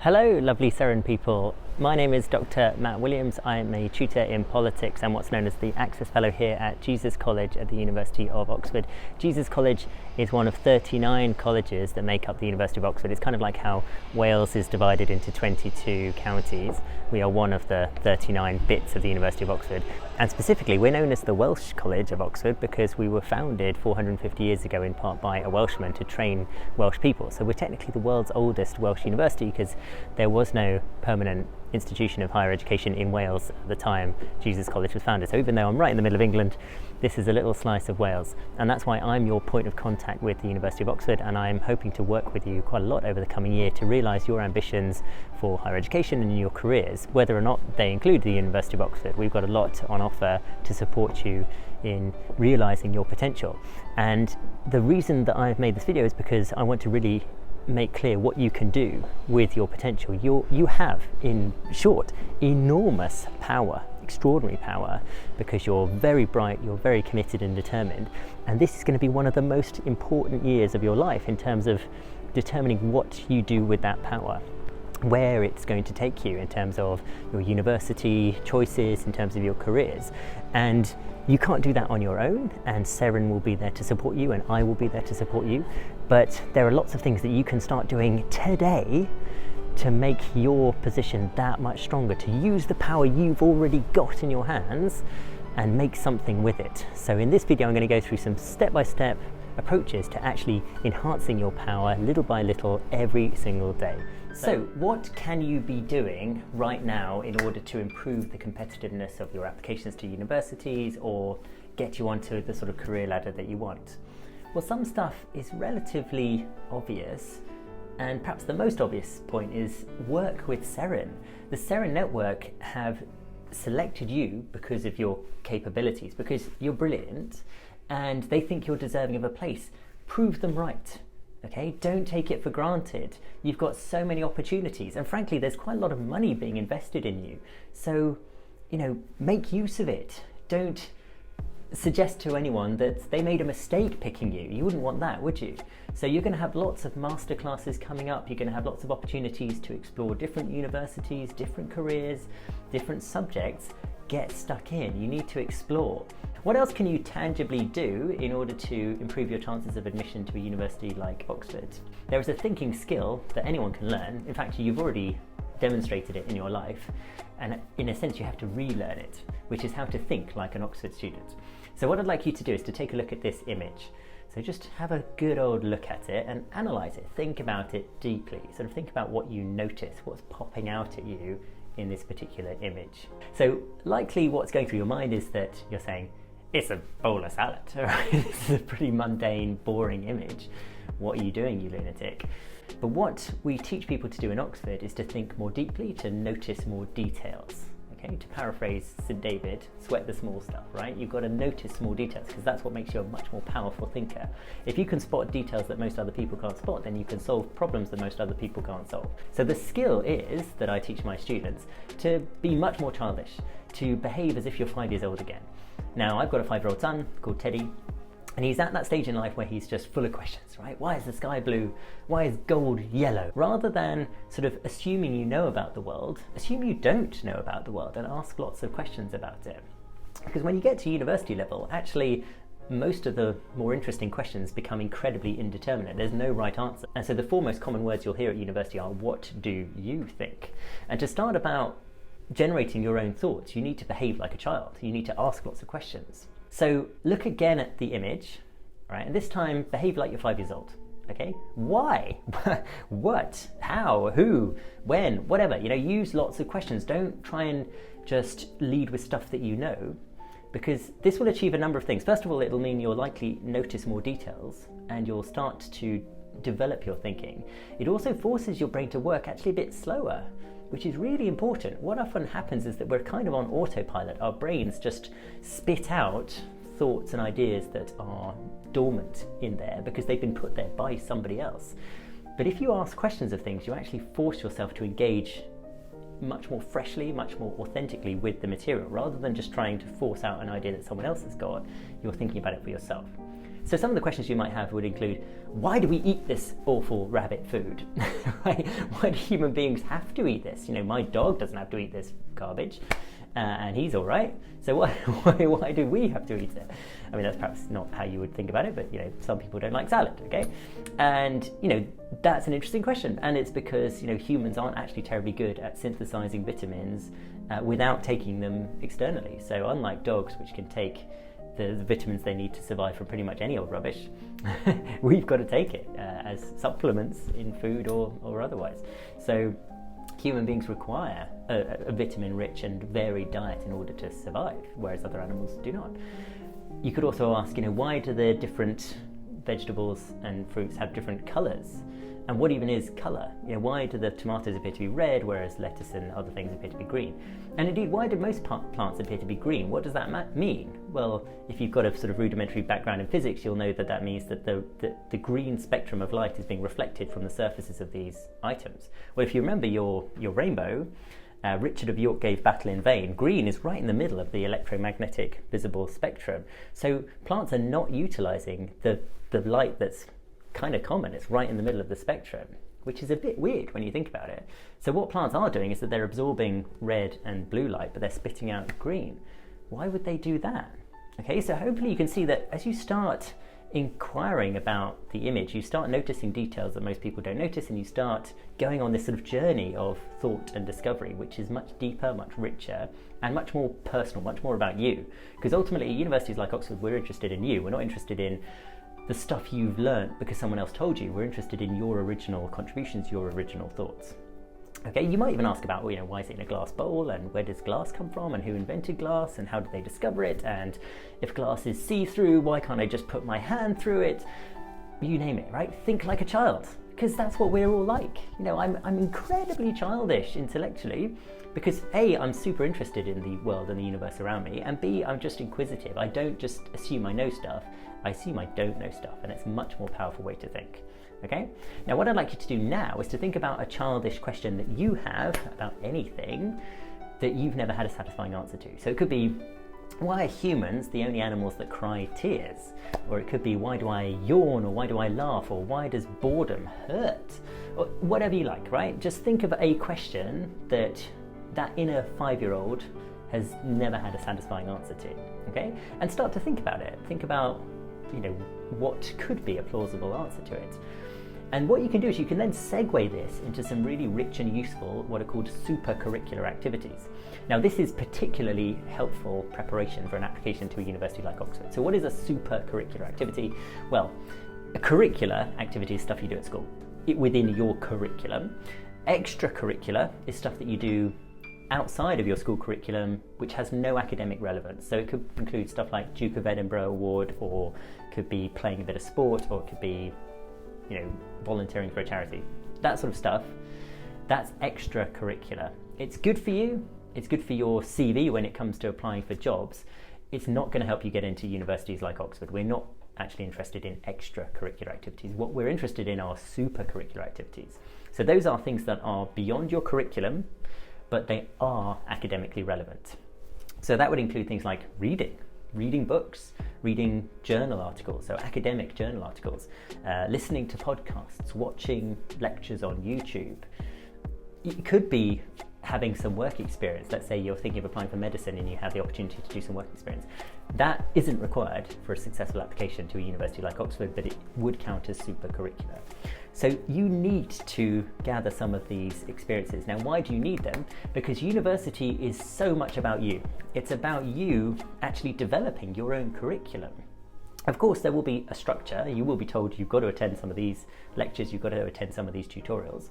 Hello lovely Seren people, my name is Dr. Matt Williams. I'm a tutor in politics and what's known as the Access Fellow here at Jesus College at the University of Oxford. Jesus College is one of 39 colleges that make up the University of Oxford. It's kind of like how Wales is divided into 22 counties. We are one of the 39 bits of the University of Oxford, and specifically we're known as the Welsh College of Oxford because we were founded 450 years ago in part by a Welshman to train Welsh people. So we're technically the world's oldest Welsh university because there was no permanent institution of higher education in Wales at the time Jesus College was founded. So even though I'm right in the middle of England, this is a little slice of Wales, and that's why I'm your point of contact with the University of Oxford, and I'm hoping to work with you quite a lot over the coming year to realise your ambitions for higher education and your careers, whether or not they include the University of Oxford. We've got a lot on offer to support you in realising your potential. And the reason that I've made this video is because I want to really make clear what you can do with your potential. You have, in short, enormous power, extraordinary power, because you're very bright, you're very committed and determined, and this is going to be one of the most important years of your life in terms of determining what you do with that power, where it's going to take you in terms of your university choices, in terms of your careers. And you can't do that on your own, and Seren will be there to support you and I will be there to support you, but there are lots of things that you can start doing today to make your position that much stronger, to use the power you've already got in your hands and make something with it. So in this video I'm going to go through some step-by-step approaches to actually enhancing your power little by little every single day. So what can you be doing right now in order to improve the competitiveness of your applications to universities or get you onto the sort of career ladder that you want? Well, some stuff is relatively obvious, and perhaps the most obvious point is work with Seren. The Seren network have selected you because of your capabilities, because you're brilliant, and they think you're deserving of a place. Prove them right. Okay, don't take it for granted. You've got so many opportunities, and frankly there's quite a lot of money being invested in you. So, make use of it. Don't suggest to anyone that they made a mistake picking you. You wouldn't want that, would you? So you're going to have lots of masterclasses coming up. You're going to have lots of opportunities to explore different universities, different careers, different subjects. Get stuck in. You need to explore. What else can you tangibly do in order to improve your chances of admission to a university like Oxford? There is a thinking skill that anyone can learn. In fact, you've already demonstrated it in your life, and in a sense you have to relearn it, which is how to think like an Oxford student. So what I'd like you to do is to take a look at this image. So just have a good old look at it and analyse it. Think about it deeply. Sort of think about what you notice, what's popping out at you in this particular image. So likely what's going through your mind is that you're saying, it's a bowl of salad, right? This is a pretty mundane, boring image. What are you doing, you lunatic? But what we teach people to do in Oxford is to think more deeply, to notice more details. Okay, to paraphrase St. David, sweat the small stuff, right? You've got to notice small details because that's what makes you a much more powerful thinker. If you can spot details that most other people can't spot, then you can solve problems that most other people can't solve. So the skill is, that I teach my students, to be much more childish, to behave as if you're 5 years old again. Now, I've got a 5-year-old son called Teddy, and he's at that stage in life where he's just full of questions, right? Why is the sky blue? Why is gold yellow? Rather than sort of assuming you know about the world, assume you don't know about the world and ask lots of questions about it. Because when you get to university level, actually, most of the more interesting questions become incredibly indeterminate. There's no right answer. And so the four most common words you'll hear at university are, what do you think? And to start about generating your own thoughts, you need to behave like a child. You need to ask lots of questions. So look again at the image, right? And this time behave like you're 5 years old, okay? Why? What? How? Who? When? Whatever, use lots of questions. Don't try and just lead with stuff that you know, because this will achieve a number of things. First of all, it'll mean you'll likely notice more details and you'll start to develop your thinking. It also forces your brain to work actually a bit slower, which is really important. What often happens is that we're kind of on autopilot. Our brains just spit out thoughts and ideas that are dormant in there because they've been put there by somebody else. But if you ask questions of things, you actually force yourself to engage much more freshly, much more authentically with the material, rather than just trying to force out an idea that someone else has got. You're thinking about it for yourself. So some of the questions you might have would include, why do we eat this awful rabbit food? Right? Why do human beings have to eat this? My dog doesn't have to eat this garbage, and he's all right. So why do we have to eat it? I mean, that's perhaps not how you would think about it, but some people don't like salad, okay? And that's an interesting question, and it's because humans aren't actually terribly good at synthesizing vitamins without taking them externally. So unlike dogs, which can take the vitamins they need to survive from pretty much any old rubbish, we've got to take it as supplements in food or otherwise. So human beings require a vitamin-rich and varied diet in order to survive, whereas other animals do not. You could also ask, why do the different vegetables and fruits have different colours? And what even is colour? Why do the tomatoes appear to be red, whereas lettuce and other things appear to be green? And indeed, why do most plants appear to be green? What does that mean? Well, if you've got a sort of rudimentary background in physics, you'll know that means that the green spectrum of light is being reflected from the surfaces of these items. Well, if you remember your rainbow, Richard of York gave battle in vain. Green is right in the middle of the electromagnetic visible spectrum. So plants are not utilising the light that's kind of common. It's right in the middle of the spectrum, which is a bit weird when you think about it. So what plants are doing is that they're absorbing red and blue light, but they're spitting out green. Why would they do that? Okay, so hopefully you can see that as you start inquiring about the image, you start noticing details that most people don't notice, and you start going on this sort of journey of thought and discovery, which is much deeper, much richer, and much more personal, much more about you. Because ultimately, at universities like Oxford, we're interested in you. We're not interested in the stuff you've learned because someone else told you. We're interested in your original contributions, your original thoughts. Okay, you might even ask about, why is it in a glass bowl, and where does glass come from, and who invented glass, and how did they discover it, and if glass is see-through, why can't I just put my hand through it? You name it, right? Think like a child, because that's what we're all like. I'm incredibly childish intellectually, because A, I'm super interested in the world and the universe around me, and B, I'm just inquisitive. I don't just assume I know stuff, I assume I don't know stuff, and it's a much more powerful way to think. Okay? Now what I'd like you to do now is to think about a childish question that you have about anything that you've never had a satisfying answer to. So it could be, why are humans the only animals that cry tears? Or it could be, why do I yawn, or why do I laugh, or why does boredom hurt? Or whatever you like, right? Just think of a question that inner 5-year-old has never had a satisfying answer to, okay? And start to think about it. Think about, what could be a plausible answer to it. And what you can do is you can then segue this into some really rich and useful, what are called super-curricular activities. Now this is particularly helpful preparation for an application to a university like Oxford. So what is a super-curricular activity? Well, a curricular activity is stuff you do at school, within your curriculum. Extracurricular is stuff that you do outside of your school curriculum, which has no academic relevance. So it could include stuff like Duke of Edinburgh Award, or could be playing a bit of sport, or it could be volunteering for a charity. That sort of stuff, that's extracurricular. It's good for you, it's good for your CV when it comes to applying for jobs. It's not going to help you get into universities like Oxford. We're not actually interested in extracurricular activities. What we're interested in are supercurricular activities. So those are things that are beyond your curriculum, but they are academically relevant. So that would include things like reading books, reading journal articles, so academic journal articles, listening to podcasts, watching lectures on YouTube. It could be having some work experience. Let's say you're thinking of applying for medicine and you have the opportunity to do some work experience. That isn't required for a successful application to a university like Oxford, but it would count as supercurricular. So you need to gather some of these experiences. Now, why do you need them? Because university is so much about you. It's about you actually developing your own curriculum. Of course, there will be a structure. You will be told you've got to attend some of these lectures, you've got to attend some of these tutorials.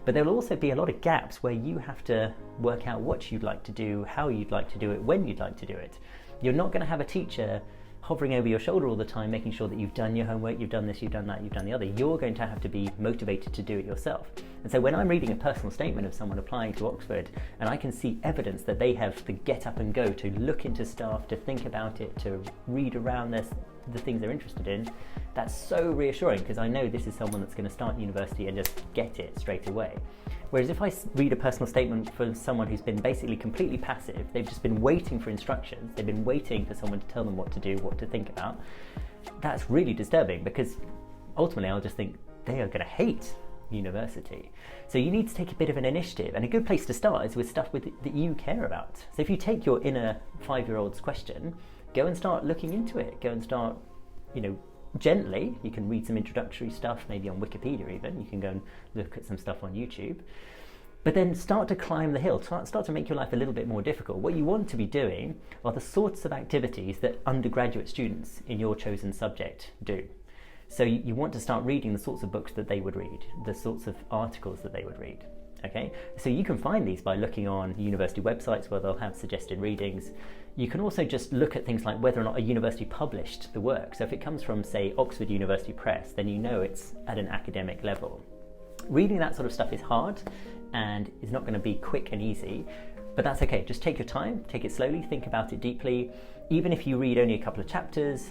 But there will also be a lot of gaps where you have to work out what you'd like to do, how you'd like to do it, when you'd like to do it. You're not going to have a teacher hovering over your shoulder all the time, making sure that you've done your homework, you've done this, you've done that, you've done the other. You're going to have to be motivated to do it yourself. And so when I'm reading a personal statement of someone applying to Oxford, and I can see evidence that they have the get up and go to look into stuff, to think about it, to read around the things they're interested in, that's so reassuring, because I know this is someone that's going to start university and just get it straight away. Whereas if I read a personal statement from someone who's been basically completely passive, they've just been waiting for instructions, they've been waiting for someone to tell them what to do, what to think about, that's really disturbing, because ultimately I'll just think they are going to hate university. So you need to take a bit of an initiative, and a good place to start is with stuff that you care about. So if you take your inner 5-year-old's question, go and start looking into it, go and start, gently. You can read some introductory stuff, maybe on Wikipedia even. You can go and look at some stuff on YouTube. But then start to climb the hill, start to make your life a little bit more difficult. What you want to be doing are the sorts of activities that undergraduate students in your chosen subject do. So you want to start reading the sorts of books that they would read, the sorts of articles that they would read. Okay, so you can find these by looking on university websites where they'll have suggested readings. You can also just look at things like whether or not a university published the work. So if it comes from, say, Oxford University Press, then you know it's at an academic level. Reading that sort of stuff is hard and is not going to be quick and easy, but that's okay. Just take your time, take it slowly, think about it deeply. Even if you read only a couple of chapters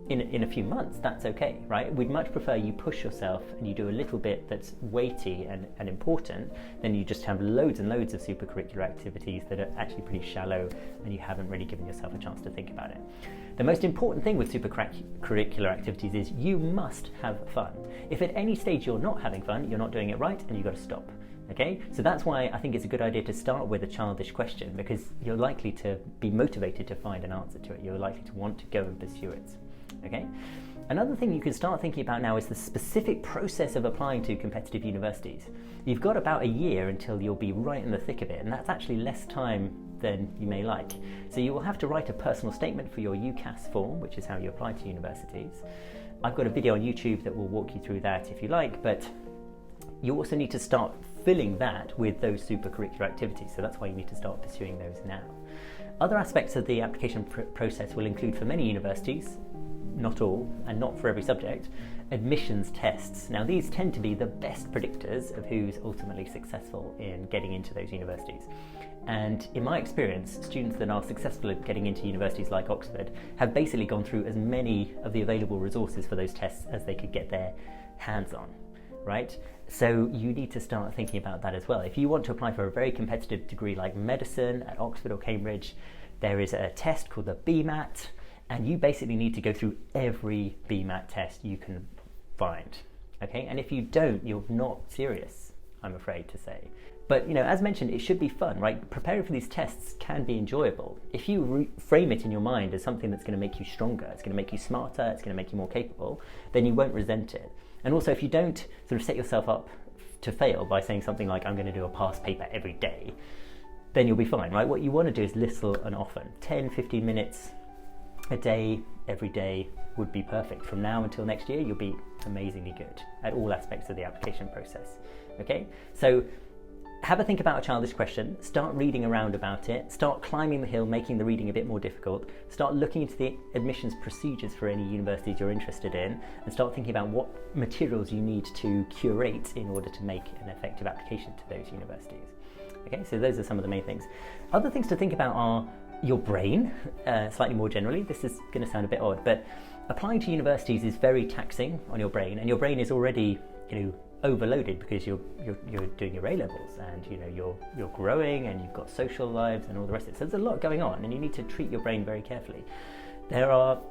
in a few months, that's okay, right? We'd much prefer you push yourself and you do a little bit that's weighty and important than you just have loads and loads of supercurricular activities that are actually pretty shallow and you haven't really given yourself a chance to think about it. The most important thing with supercurricular activities is you must have fun. If at any stage you're not having fun, you're not doing it right, and you've got to stop. Okay, so that's why I think it's a good idea to start with a childish question, because you're likely to be motivated to find an answer to it. You're likely to want to go and pursue it. Okay. Another thing you can start thinking about now is the specific process of applying to competitive universities. You've got about a year until you'll be right in the thick of it, and that's actually less time than you may like. So you will have to write a personal statement for your UCAS form, which is how you apply to universities. I've got a video on YouTube that will walk you through that if you like, but you also need to start filling that with those supercurricular activities, so that's why you need to start pursuing those now. Other aspects of the application process will include, for many universities, not all, and not for every subject, admissions tests. Now these tend to be the best predictors of who's ultimately successful in getting into those universities. And in my experience, students that are successful at getting into universities like Oxford have basically gone through as many of the available resources for those tests as they could get their hands on, right? So you need to start thinking about that as well. If you want to apply for a very competitive degree like medicine at Oxford or Cambridge, there is a test called the BMAT, and you basically need to go through every BMAT test you can find, okay? And if you don't, you're not serious, I'm afraid to say. But, as mentioned, it should be fun, right? Preparing for these tests can be enjoyable. If you frame it in your mind as something that's going to make you stronger, it's going to make you smarter, it's going to make you more capable, then you won't resent it. And also, if you don't sort of set yourself up to fail by saying something like, I'm going to do a past paper every day, then you'll be fine, right? What you want to do is little and often. 10, 15 minutes a day, every day would be perfect. From now until next year, you'll be amazingly good at all aspects of the application process. Okay, so have a think about a childish question, start reading around about it, start climbing the hill, making the reading a bit more difficult, start looking into the admissions procedures for any universities you're interested in, and start thinking about what materials you need to curate in order to make an effective application to those universities. Okay, so those are some of the main things. Other things to think about are your brain, slightly more generally. This is going to sound a bit odd, but applying to universities is very taxing on your brain, and your brain is already, overloaded because you're doing your A-levels, and you're growing, and you've got social lives and all the rest of it. So there's a lot going on, and you need to treat your brain very carefully. There are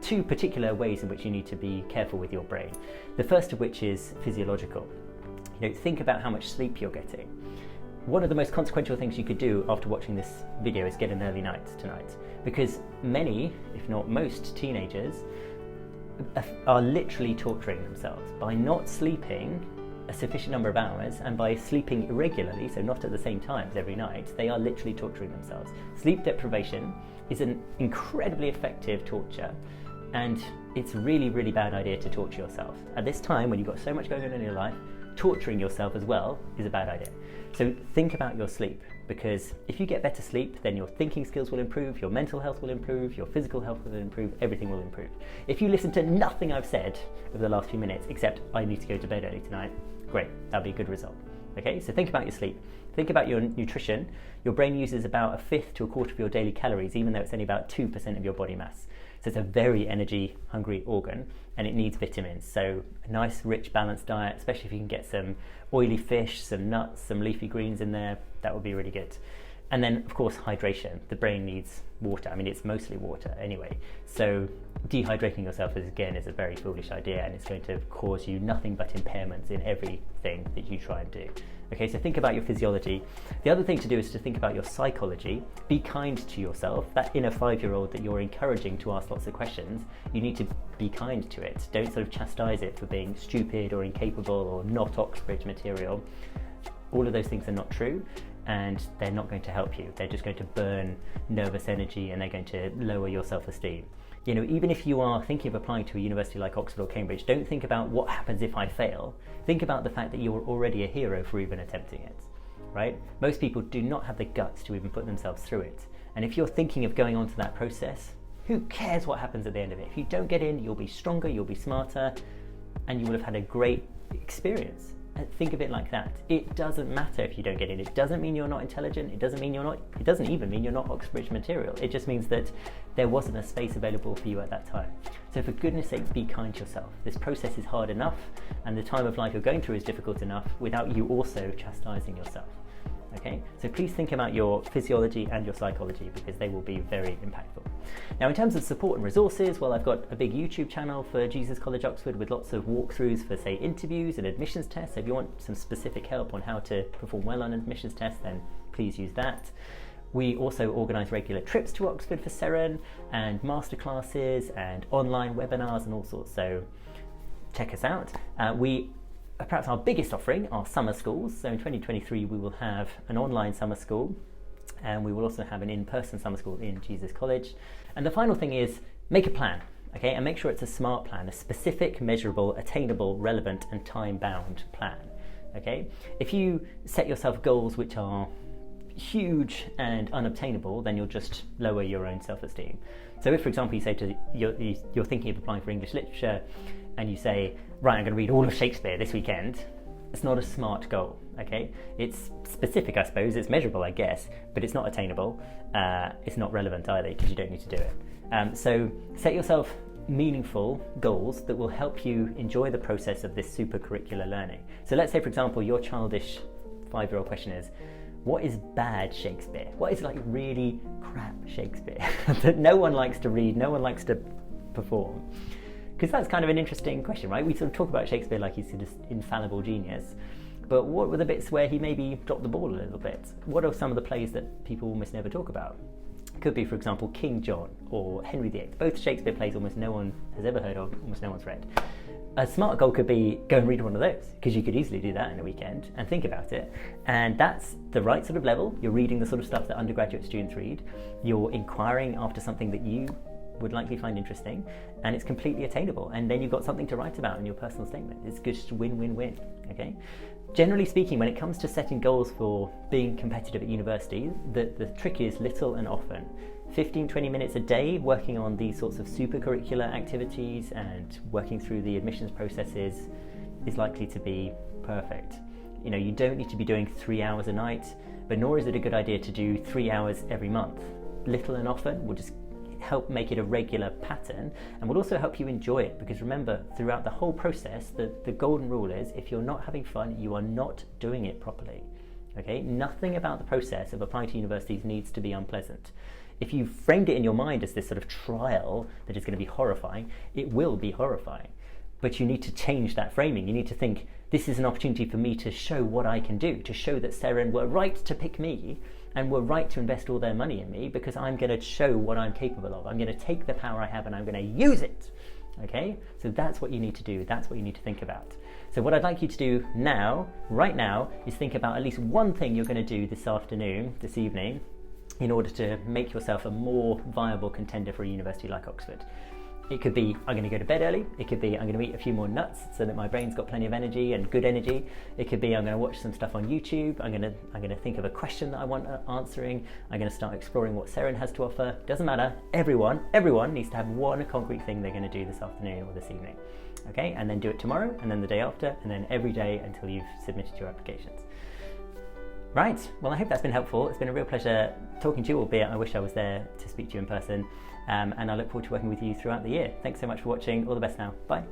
two particular ways in which you need to be careful with your brain. The first of which is physiological. Think about how much sleep you're getting. One of the most consequential things you could do after watching this video is get an early night tonight, because many, if not most, teenagers are literally torturing themselves by not sleeping a sufficient number of hours, and by sleeping irregularly, so not at the same times every night. They are literally torturing themselves. Sleep deprivation is an incredibly effective torture, and it's a really, really bad idea to torture yourself. At this time, when you've got so much going on in your life, torturing yourself as well is a bad idea. So think about your sleep, because if you get better sleep, then your thinking skills will improve, your mental health will improve, your physical health will improve, everything will improve. If you listen to nothing I've said over the last few minutes, except I need to go to bed early tonight, great, that'll be a good result. Okay, so think about your sleep. Think about your nutrition. Your brain uses about 1/5 to 1/4 of your daily calories, even though it's only about 2% of your body mass. So it's a very energy hungry organ and it needs vitamins. So a nice, rich, balanced diet, especially if you can get some oily fish, some nuts, some leafy greens in there, that would be really good. And then, of course, hydration. The brain needs water. I mean, it's mostly water anyway. So dehydrating yourself is a very foolish idea, and it's going to cause you nothing but impairments in everything that you try and do. Okay, so think about your physiology. The other thing to do is to think about your psychology. Be kind to yourself. That inner 5-year-old that you're encouraging to ask lots of questions, you need to be kind to it. Don't sort of chastise it for being stupid or incapable or not Oxbridge material. All of those things are not true, and they're not going to help you. They're just going to burn nervous energy, and they're going to lower your self-esteem. You know, even if you are thinking of applying to a university like Oxford or Cambridge, don't think about what happens if I fail. Think about the fact that you're already a hero for even attempting it, right? Most people do not have the guts to even put themselves through it. And if you're thinking of going on to that process, who cares what happens at the end of it? If you don't get in, you'll be stronger, you'll be smarter, and you will have had a great experience. Think of it like that. It doesn't matter if you don't get in. It doesn't mean you're not intelligent. It doesn't even mean you're not Oxbridge material. It just means that there wasn't a space available for you at that time. So for goodness sake, be kind to yourself. This process is hard enough, and the time of life you're going through is difficult enough without you also chastising yourself. Okay, so please think about your physiology and your psychology, because they will be very impactful. Now, in terms of support and resources, well, I've got a big YouTube channel for Jesus College Oxford with lots of walkthroughs for, say, interviews and admissions tests. So if you want some specific help on how to perform well on admissions tests, then please use that. We also organise regular trips to Oxford for Seren, and masterclasses and online webinars and all sorts. So check us out. Perhaps our biggest offering are summer schools. So in 2023 we will have an online summer school, and we will also have an in-person summer school in Jesus College. And the final thing is make a plan, okay? And make sure it's a smart plan, a specific, measurable, attainable, relevant and time-bound plan, okay? If you set yourself goals which are huge and unobtainable, then you'll just lower your own self-esteem. So if, for example, you say you're thinking of applying for English literature, and you say, right, I'm going to read all of Shakespeare this weekend, it's not a smart goal, okay? It's specific, I suppose, it's measurable, I guess, but it's not attainable. It's not relevant either, because you don't need to do it. So set yourself meaningful goals that will help you enjoy the process of this super curricular learning. So let's say, for example, your childish 5-year-old question is, what is bad Shakespeare? What is like really crap Shakespeare that no one likes to read, no one likes to perform? Because that's kind of an interesting question, right? We sort of talk about Shakespeare like he's this infallible genius, but what were the bits where he maybe dropped the ball a little bit? What are some of the plays that people almost never talk about? Could be, for example, King John or Henry VIII. Both Shakespeare plays almost no one has ever heard of, almost no one's read. A smart goal could be go and read one of those, because you could easily do that in a weekend and think about it. And that's the right sort of level. You're reading the sort of stuff that undergraduate students read. You're inquiring after something that you would likely find interesting, and it's completely attainable. And then you've got something to write about in your personal statement. It's just win-win-win, okay? Generally speaking, when it comes to setting goals for being competitive at university, the trick is little and often. 15-20 minutes a day working on these sorts of super curricular activities and working through the admissions processes is likely to be perfect. You know, you don't need to be doing 3 hours a night, but nor is it a good idea to do 3 hours every month. Little and often will just help make it a regular pattern, and will also help you enjoy it, because remember, throughout the whole process, the golden rule is, if you're not having fun, you are not doing it properly, okay? Nothing about the process of applying to universities needs to be unpleasant. If you framed it in your mind as this sort of trial that is going to be horrifying, it will be horrifying. But you need to change that framing. You need to think, this is an opportunity for me to show what I can do, to show that Seren were right to pick me and were right to invest all their money in me, because I'm going to show what I'm capable of. I'm going to take the power I have and I'm going to use it. Okay? So that's what you need to do. That's what you need to think about. So what I'd like you to do now, right now, is think about at least one thing you're going to do this afternoon, this evening, in order to make yourself a more viable contender for a university like Oxford. It could be, I'm going to go to bed early. It could be, I'm going to eat a few more nuts so that my brain's got plenty of energy and good energy. It could be, I'm going to watch some stuff on YouTube. I'm going to think of a question that I want answering. I'm going to start exploring what Seren has to offer. Doesn't matter. Everyone needs to have one concrete thing they're going to do this afternoon or this evening. Okay, and then do it tomorrow, and then the day after, and then every day until you've submitted your applications. Right, well I hope that's been helpful. It's been a real pleasure talking to you, albeit I wish I was there to speak to you in person, and I look forward to working with you throughout the year. Thanks so much for watching, all the best now, bye.